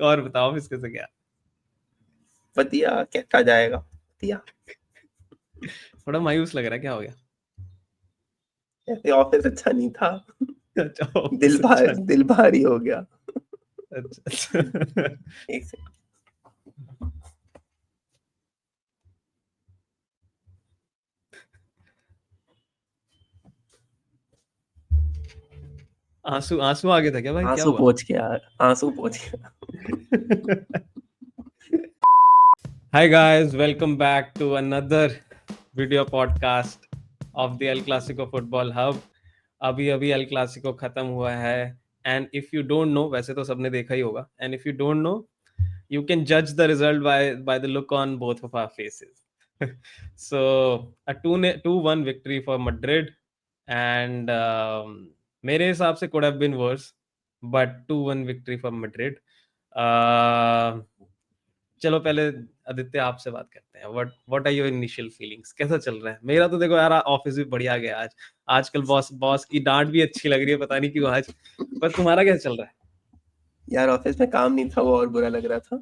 और बताओ ऑफिस कैसे गया? बढ़िया, क्या जाएगा बढ़िया। थोड़ा मायूस लग रहा है, क्या हो गया? ऐसे ऑफिस अच्छा नहीं था, अच्छा ऑफिस अच्छा नहीं। दिल भारी हो गया। अच्छा एक सेकंड। आंसू आंसू आ गया था क्या भाई, क्या आंसू हुआ? पहुंच गया, आंसू पहुंच गया। Hi guys, welcome back to another video podcast of the El Clasico Football Hub. अभी अभी El Clasico खत्म हुआ है and if you don't know, वैसे तो सबने देखा ही होगा, and if you don't know, you can judge the result by the look on both of our faces. So a 2-1 victory for Madrid and मेरे हिसाब से could have been worse, but 2-1 victory for Madrid. Uh, चलो पहले आदित्य आपसे बात करते हैं। What are your initial feelings, कैसा चल रहा है? मेरा तो देखो यार ऑफिस भी बढ़िया गया आज। आजकल बॉस बॉस की डांट भी अच्छी लग रही है, पता नहीं क्यों आज। पर तुम्हारा कैसा चल रहा यार ऑफिस में काम नहीं था, वो और बुरा लग रहा था।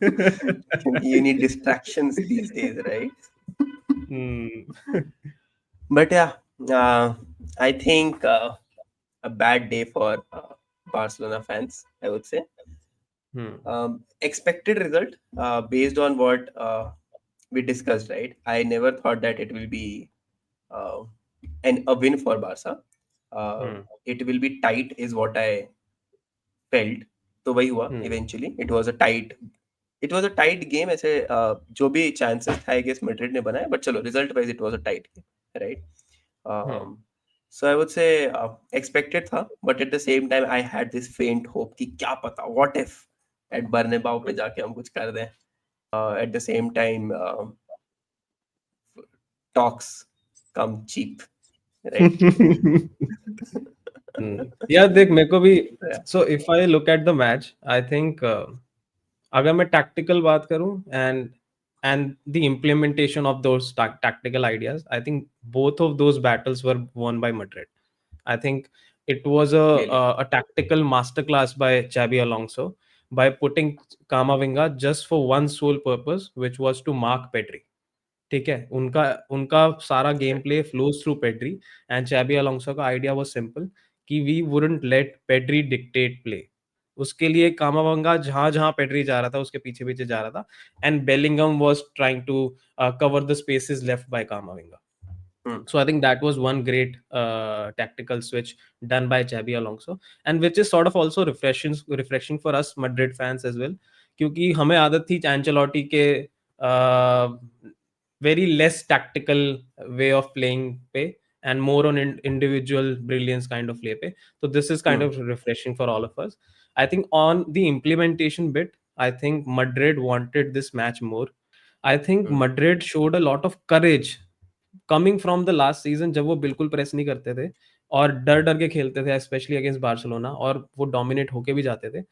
है? क्योंकि you need distractions these days, right? Hmm. But yeah, I think a bad day for Barcelona fans, I would say. Expected result based on what we discussed, right? I never thought that it will be uh, a win for Barca. It will be tight, is what I felt. तो वही हुआ eventually. It was a tight game. ऐसे जो भी chances था I guess Madrid ने बनाए, but चलो result wise it was a tight game, right? So I would say expected था, but at the same time I had this faint hope कि क्या पता, what if at Bernabeu पे जाके हम कुछ कर दें. At the same time, talks come cheap, right? यार देख मेरे को भी, Yeah. So if I look at the match I think अगर मैं टैक्टिकल बात करूं and the implementation of those tactical ideas, I think both of those battles were won by Madrid. I think it was Really. a tactical masterclass by Xabi Alonso by putting Camavinga just for one sole purpose, which was to mark Pedri. ठीक है, उनका उनका सारा game Correct. Play flows through Pedri and Xabi Alonso का idea was simple कि we wouldn't let Pedri dictate play. उसके लिए कामावंगा जहां जहां पेड्री जा रहा था उसके पीछे पीछे जा रहा था and Bellingham was trying to cover the spaces left by Camavinga. So I think that was one great tactical switch done by Xabi Alonso, and which is sort of also refreshing for us Madrid fans as well, क्योंकि हमें आदत थी Ancelotti के very less tactical way of playing पे and more on individual brilliance kind of play पे. So this is kind Hmm. of refreshing for all of us. I think on the implementation bit, I think Madrid wanted this match more. I think Hmm. Madrid showed a lot of courage coming from the last season, जब वो बिल्कुल press नहीं करते थे और डर डर के खेलते थे स्पेशली अगेंस्ट बार्सिलोना, और वो डोमिनेट होके भी जाते थे,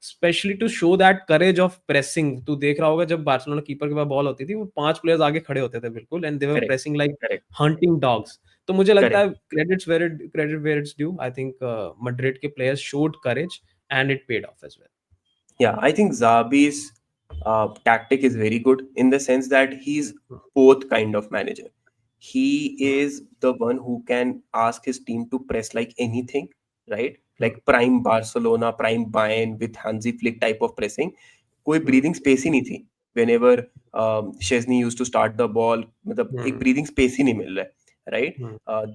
especially to show that courage of pressing. तू देख रहा होगा जब बार्सिलोना कीपर के पास बॉल होती थी वो 5 प्लेयर्स आगे खड़े होते थे बिल्कुल, and they were Correct. Pressing like Correct. Hunting dogs. तो मुझे लगता Correct. है credit where it's due. I think Madrid के players showed courage and it paid off as well. Yeah, I think Zabi's tactic is very good in the sense that he's both kind of manager. He is the one who can ask his team to press like anything, right? Like prime Barcelona, prime Bayern with Hansi Flick type of pressing. कोई breathing space ही नहीं थी. Whenever Chesney used to start the ball, मतलब एक breathing space ही नहीं मिल रहा है, right?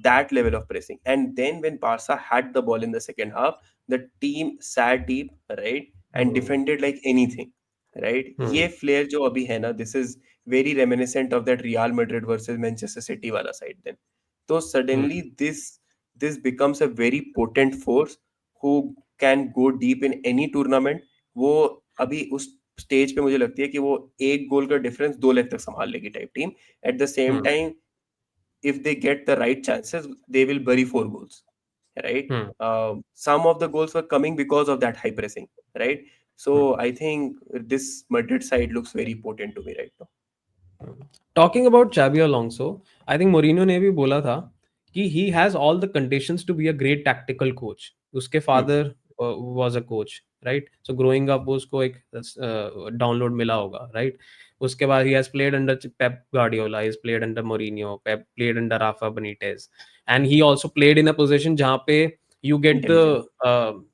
That level of pressing. And then when Barca had the ball in the second half, the team sat deep, right? And defended like anything, right? ये flair जो अभी है ना, this is very reminiscent of that Real Madrid versus Manchester City वाला side then. So suddenly this becomes a very potent force who can go deep in any tournament. वो अभी उस stage पे मुझे लगती है कि वो एक गोल का डिफरेंस 2 लेग तक संभाल लेगी type team. At the same time if they get the right chances, they will bury 4 goals, right? Some of the goals were coming because of that high pressing, right? So I think this Madrid side looks very potent to me right now. Talking about Xabi Alonso, I think Mourinho ने भी बोला था कि he has all the conditions to be a great tactical coach. उसके father was a coach, right? So growing up वो उसको एक download मिला होगा, राइट? उसके बाद he has played under Pep Guardiola, he has played under Mourinho, Pep played under Rafa Benitez, and he also played in a position जहाँ पे you get intelligent.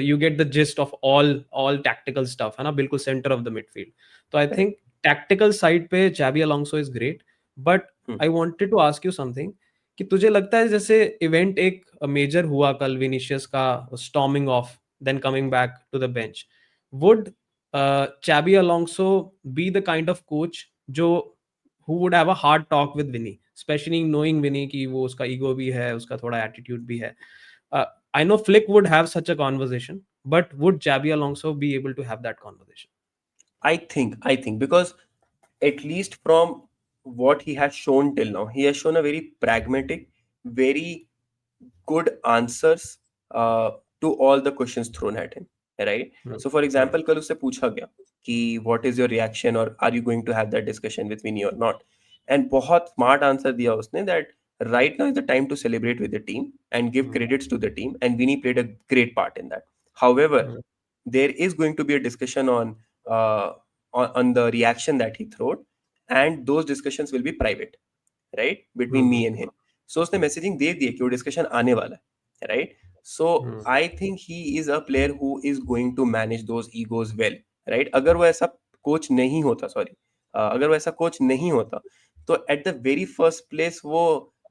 you get the gist of all tactical stuff, है ना, बिल्कुल center of the midfield. तो I Correct. think tactical side पे Xabi Alonso is great, but Hmm. I wanted to ask you something कि तुझे लगता है जैसे इवेंट एक मेजर हुआ कल विनीशियस का storming off then coming back to the bench, would Xabi Alonso be the kind of coach जो who would have a hard talk with Vinny, especially knowing Vinny कि वो उसका ईगो भी है, उसका थोड़ा एटीट्यूड भी है. uh, I know Flick would have such a conversation, but would Xabi Alonso be able to have that conversation? I think because at least from what he has shown till now, he has shown a very pragmatic, very good answers to all the questions thrown at him, right? Hmm. So, for Hmm. example, कल उससे पूछा गया कि what is your reaction or are you going to have that discussion with Vinny or not? And बहुत smart answer दिया उसने that right now is the time to celebrate with the team and give Hmm. credits to the team, and Vinny played a great part in that. However, Hmm. there is going to be a discussion uh, on the reaction that he threw, and those discussions will be private, right, between Hmm. me and him. So उसने messaging दे दी है कि वो discussion आने वाला है, right? So Hmm. I think he is a player who is going to manage those egos well, right? अगर वो ऐसा कोच नहीं होता, सॉरी, अगर वो ऐसा कोच नहीं होता तो at the very first place वो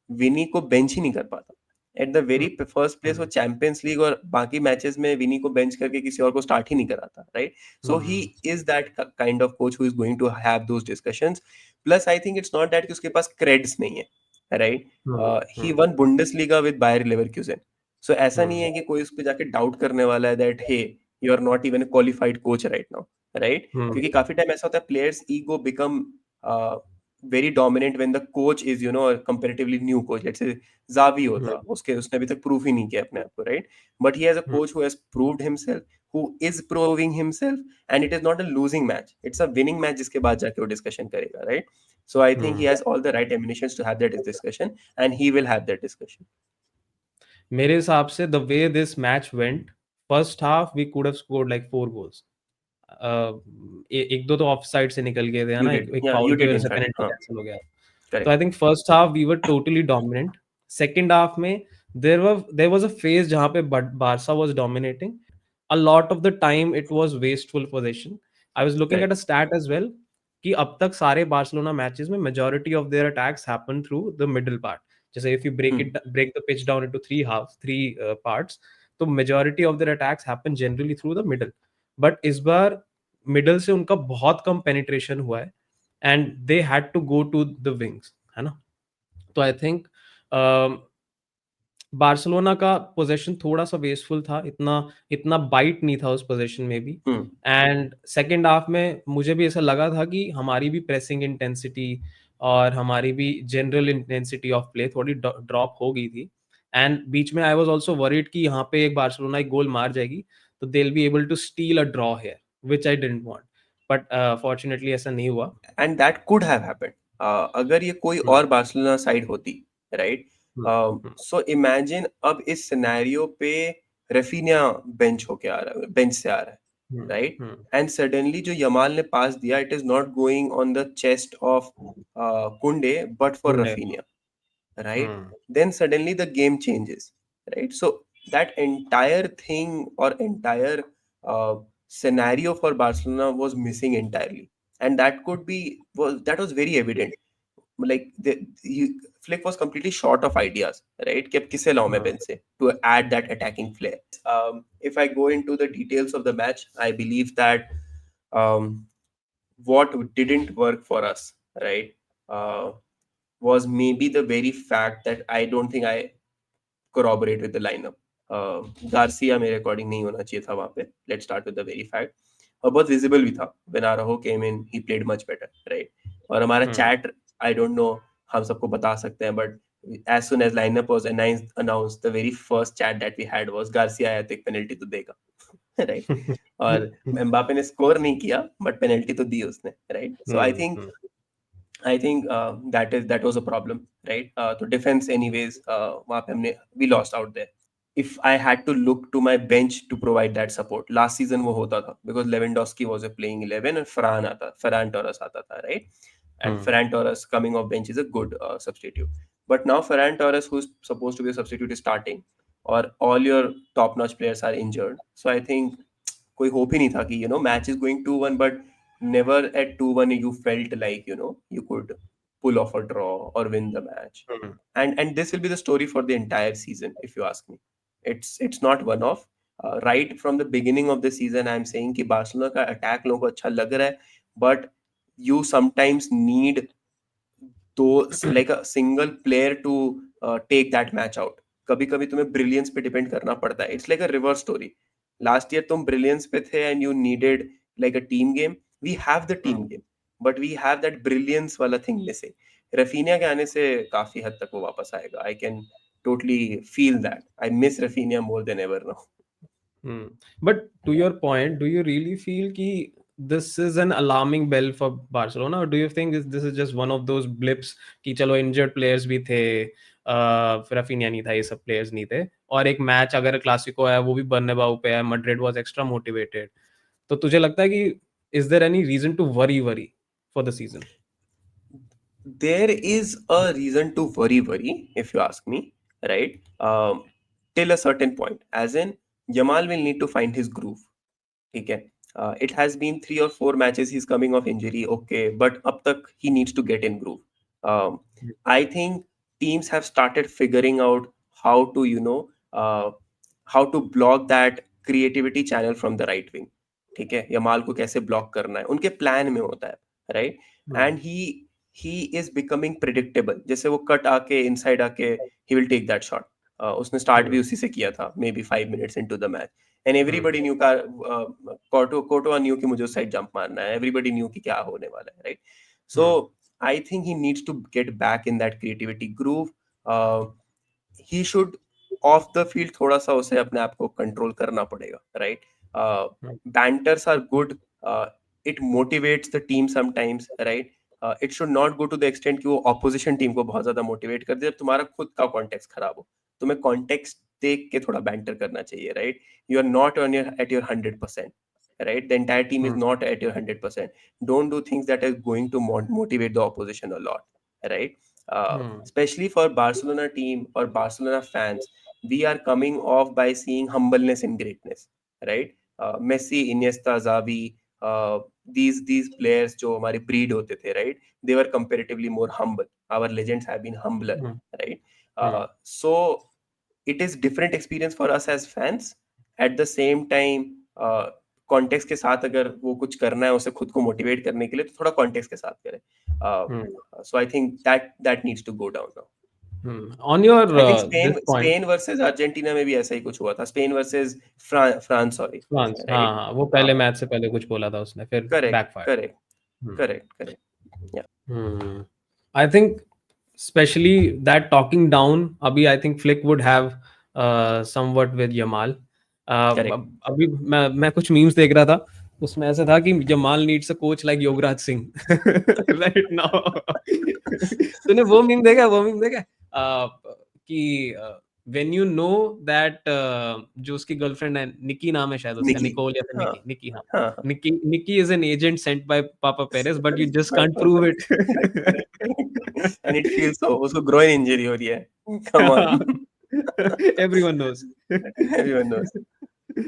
विनी को बेंच ही नहीं कर पाता. At the Hmm. Very first place वो Hmm. चैंपियंस लीग और बाकी मैचेस में विनी को बेंच करके किसी और को स्टार्ट ही नहीं कराता, right? So he Hmm. Is that kind of coach who is going to have those discussions. Plus I think it's not that कि उसके पास क्रेडिट्स नहीं है, right? Hmm. He Hmm. One Bundesliga with Bayer Leverkusen. So ऐसा नहीं Hmm. है कि कोई उस पर जाके डाउट करने वाला है that hey you are not even a qualified coach right now, right? Hmm. क्योंकि काफी टाइम ऐसा होता है players ego become very dominant when the coach is comparatively new coach. Let's say Xavi होता, Hmm. उसके उसने अभी तक प्रूफ ही नहीं किया अपने आप को, right? But he has a Hmm. Coach who has proved himself, who is proving himself, and it is not a losing match, it's a winning match जिसके बाद जाके वो डिस्कशन करेगा, right? So I think he Hmm. has all the right ammunitions to have that discussion, and he will have that discussion. मेरे हिसाब से the way this match went, first half we could have scored like 4 goals. एक दो तो of side से निकल गए थे, है You ना, एक did, एक yeah, फाउल you की did वजह in से fact, पेनल्टी कैंसिल हो गया. तो I correct. Think first half we were totally dominant. Second half में देयर वाज अ फेज जहाँ पे Barca was dominating. A lot of the time it was wasteful position. I was looking at Correct. A stat as well कि अब तक सारे Barcelona matches में majority of their attacks happen through the middle part. जैसे if you Hmm. Break the pitch down into three halves, three parts, तो majority of their attacks happen generally through the middle. But इस बार middle से उनका बहुत कम penetration हुआ है, and they had to go to the wings, है ना. तो आई थिंक बार्सिलोना का पोजीशन थोड़ा सा वेस्टफुल था, इतना इतना बाइट नहीं था उस पोजीशन में भी. Hmm. एंड सेकेंड हाफ में मुझे भी ऐसा लगा था कि हमारी भी प्रेसिंग इंटेंसिटी और हमारी भी जनरल इंटेंसिटी ऑफ प्ले थोड़ी ड्रॉप हो गई थी. एंड बीच में आई वाज आल्सो वरीड कि यहाँ पे एक बार्सिलोना एक गोल मार जाएगी तो they will be able to steal a draw here, which I didn't want. But fortunately ऐसा नहीं हुआ. And that could have happened. अगर ये कोई हम्म. और बार्सिलोना साइड होती, राइट? हम्म. हम्म. सो इमेजिन अब इस सिनेरियो पे रफीनिया बेंच होके आ रहा है, बेंच से आ रहा है, हम्म. राइट? हम्म. एंड सडनली जो यमाल ने पास दिया, it is not going on the chest of कुंडे बट फॉर गुंडे. Raphinha, right? Hmm. Then suddenly the game changes, right? So that entire thing or entire scenario for Barcelona was missing entirely, and that could be was very evident. Like Flick was completely short of ideas, right? Kept kisse lao main hmm. bench se to add that attacking flair. If I go into the details of the match, I believe that um, what didn't work for us, right? Uh, was maybe the very fact that I don't think I corroborate with the lineup. Garcia मेरे according नहीं होना चाहिए था वहां पे. Let's start with the very fact. और बहुत visible भी था when Araujo came in, he played much better, right? और हमारा hmm. Chat, I don't know, हम सबको बता सकते हैं, but as soon as lineup was announced, the very first chat that we had was Garcia आया तो एक पेनल्टी तो देगा, राइट? और एम्बापे ने स्कोर नहीं किया बट पेनल्टी तो दी उसने, right? So I hmm. Think hmm. that was a problem, right? तो डिफेंस एनीवेज वहां पे हमने we lost out there. if I had to look to my bench to provide that support. Last season वो होता था because Lewandowski was a playing 11 and Ferran Torres आता था, right? And Hmm. Ferran Torres coming off bench is a good substitute. But now Ferran Torres, who's supposed to be a substitute, is starting, or all your top-notch players are injured. So I think कोई hope ही नहीं था कि match is going 2-1, but never at 2-1 you felt like you could pull off a draw or win the match. Hmm. And this will be the story for the entire season, if you ask me. It's not one off. Right from the beginning of the season, I'm saying कि Barcelona का attack लोगों को अच्छा लग रहा है, but you sometimes need तो like a single player to take that match out. कभी कभी तुम्हें ब्रिलियंस पे डिपेंड करना पड़ता है. It's like a reverse story. Last year तुम ब्रिलियंस पे थे and you needed like a team game. We have the team Hmm. Game, but we have that brilliance वाला थिंग मिसिंग. रफीनिया के आने से काफी हद तक वो वापस आएगा. I can totally feel that. I miss Rafinha more than ever now. Hmm. But to your point, do you really feel कि this is an alarming bell for Barcelona, or do you think this is just one of those blips कि चलो injured players भी थे, Raphinha नहीं था, ये सब players नहीं थे, और एक मैच अगर क्लासिको है वो भी बर्नाबाउ पे है, Madrid was extra motivated, तो तुझे लगता है कि is there any reason to worry for the season? There is a reason to worry, if you ask me, right? Till a certain point, as in Yamal will need to find his groove. Okay, it has been 3 or 4 matches. He's coming off injury, okay, but up tak he needs to get in groove. Um, I think teams have started figuring out how to, how to block that creativity channel from the right wing. ठीक है, Yamal को कैसे block करना है उनके plan में होता है, right? Hmm. And he is becoming predictable. जैसे वो कट आके इनसाइड आके he will take that shot. उसने स्टार्ट भी Hmm. उसी से किया था, maybe 5 minutes into the match. And Hmm. Everybody knew का कोटोआ न्यू कि मुझे उस साइड जंप मारना है. एवरीबडी न्यू कि क्या होने वाला है, right? So Hmm. I think he needs to get back in that creativity groove. He should off the field थोड़ा सा उसे अपने आप को कंट्रोल करना पड़ेगा, right? Hmm. Banters are good. It motivates the team sometimes, right? It should not go to the extent कि वो ऑपोजिशन टीम को बहुत ज्यादा मोटिवेट कर दे जब तुम्हारा खुद का कॉन्टेक्स्ट खराब हो. तुम्हें कॉन्टेक्स्ट देख के थोड़ा बैंटर करना चाहिए, right? You are not on your at your 100%, right? The entire team is Hmm. not at your 100%. Don't do things that are going to motivate the opposition a lot, right? Hmm. Especially for Barcelona team or Barcelona fans, we are coming off by seeing humbleness in greatness, right? Messi, Iniesta, Xavi, these players जो हमारे breed होते थे, right? They were comparatively more humble. Our legends have been humbler, Hmm. right? Hmm. So it is different experience for us as fans. At the same time context के साथ अगर वो कुछ करना है उसे खुद को मोटिवेट करने के लिए तो थोड़ा कॉन्टेक्स्ट के साथ Hmm. करें. So I think that needs to go down now. Hmm. On your I think this Spain point, Spain versus Argentina में भी ऐसा ही कुछ हुआ था. Spain versus France, sorry, France, हाँ, राइट? हाँ, वो पहले मैच से पहले कुछ बोला था उसने, फिर correct, backfire. Correct, Hmm. Correct, correct, या, Hmm. I think especially that talking down, Abhi, I think Flick would have somewhat with Yamal. Correct. अभी मैं कुछ मीम्स देख रहा था, उसमें ऐसा था कि Yamal needs a coach like Yograj Singh right now. तूने वो मीम देखा कि when you know that जो उसकी गर्लफ्रेंड है, निकी नाम है शायद उसका, निकी. निकोल या फिर हाँ, निकी, हाँ, हाँ, हाँ. Nikki is an agent sent by Papa Perez, but you just can't prove it. Correct, correct. And it feels so, उसको ग्रोइन इंजरी हो रही है. Come on. Everyone knows. Everyone knows.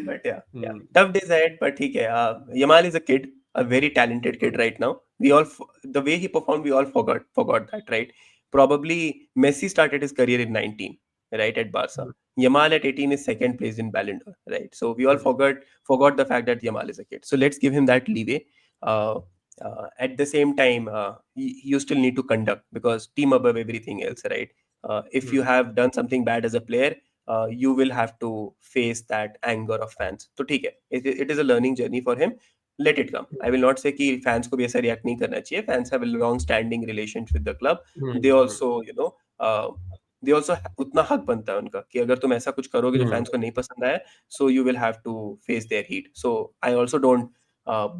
But yeah, Hmm. tough days ahead. But ठीक है. Yamal is a kid, a very talented kid right now. The way he performed, we all forgot that, right? Probably Messi started his career in 19, right, at Barca. Yamal at 18 is second place in Ballon d'Or, right? So we all Hmm. forgot the fact that Yamal is a kid. So let's give him that leeway. Uh, at the same time, you still need to conduct because team above everything else, right? If you Hmm. have done something bad as a player, you will have to face that anger of fans. तो ठीक है, it is a learning journey for him. Let it come. I will not say कि fans को भी ऐसा react नहीं करना चाहिए. Fans have a long standing relationship with the club. They Hmm. also, uh, they also उतना हक बनता है उनका कि अगर तुम ऐसा कुछ करोगे जो Hmm. fans को नहीं पसंद आया, so you will have to face their heat. So I also don't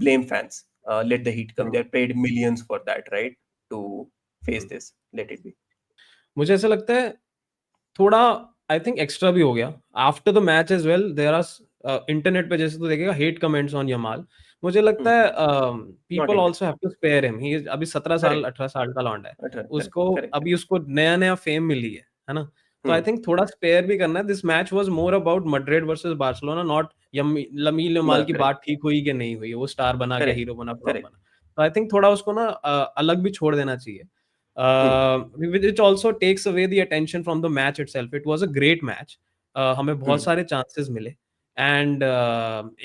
blame fans. Let the heat come. Hmm. They're paid millions for that, right? To face Hmm. this. Let it be. मुझे ऐसा लगता है थोड़ा I think extra भी हो गया after the match as well. There are internet पे जैसे तो देखेगा हेट कमेंट्स ऑन यमाल। मुझे लगता Hmm. है Not people needed. Also have to spare him. He अभी 17 साल Correct. 18 साल का लौंडा है। Correct. उसको Correct. अभी उसको नया नया फेम मिली है ना। तो आई Hmm. थिंक थोड़ा स्पेयर भी करना है। This match was more about Madrid versus Barcelona, not Lamine Yamal की Correct. बात ठीक हुई कि नहीं हुई, वो स्टार बना गया, Correct. हीरो बना, फ्लॉप Correct. बना। तो आई थिंक थोड़ा उसको ना अलग भी छोड़ देना चाहिए, Hmm. which also takes away the attention from the match itself. It was a great match. हमें बहुत Hmm. सारे चांसेस मिले एंड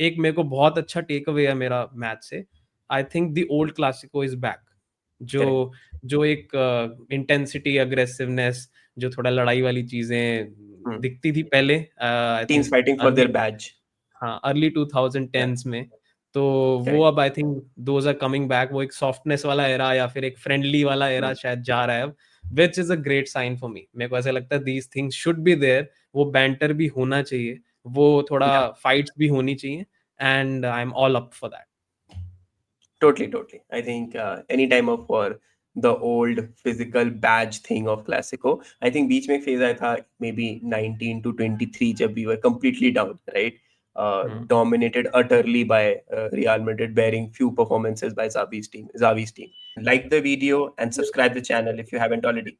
एक मेरे को बहुत अच्छा टेक अवे है मेरा मैच से। I think the old Clasico is back. जो Correct. जो एक इंटेंसिटी, अग्रेसिवनेस, जो थोड़ा लड़ाई वाली चीजें Hmm. दिखती थी पहले, I Teams think fighting for their badge. हाँ अर्ली Yeah. 2010s में। तो वो Correct. अब I think those are coming back. वो एक सॉफ्टनेस वाला एरा या फिर एक फ्रेंडली वाला एरा Hmm. शायद जा रहा है अब, which is a great sign for me. मेरे को ऐसा लगता है these things should be there. वो बैंटर भी होना चाहिए, वो थोड़ा Yeah. फाइट्स भी होनी चाहिए, and I am all up for that. Totally, totally. I think any time of for the old physical badge thing of Clasico. I think beach में phase आया था maybe 19 to 23 जब we were completely down, right? Dominated utterly by Real Madrid, bearing few performances by Xavi's team. And like the video and subscribe the channel if you haven't already.